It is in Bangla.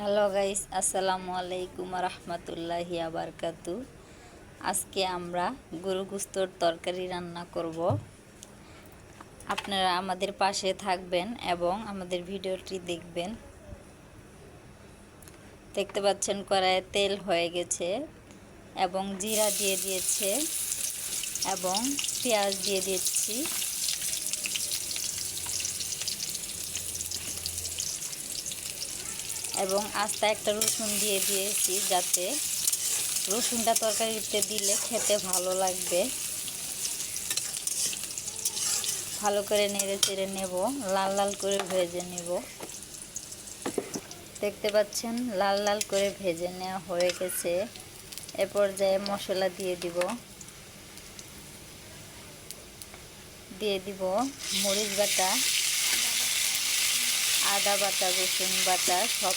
হ্যালো গাইস, আসসালামু আলাইকুম রহমতুল্লাহি আবরকাতু। আজকে আমরা গরু গোশতের তরকারি রান্না করব। আপনারা আমাদের পাশে থাকবেন এবং আমাদের ভিডিওটি দেখবেন। দেখতে পাচ্ছেন কড়াইয়ে তেল হয়ে গেছে এবং জিরা দিয়ে দিয়েছে এবং পেঁয়াজ দিয়ে দিচ্ছি এবং আস্তে একটা রসুন দিয়ে দিয়েছি, যাতে রসুনটা তরকারিতে দিলে খেতে ভালো লাগবে। ভালো করে নেড়ে চেড়ে নেব, লাল লাল করে ভেজে নেব। দেখতে পাচ্ছেন লাল লাল করে ভেজে নেওয়া হয়ে গেছে। এ পর্যায়ে মশলা দিয়ে দিব মরিচ বাটা, আদা বাটা, রসুন বাটা সব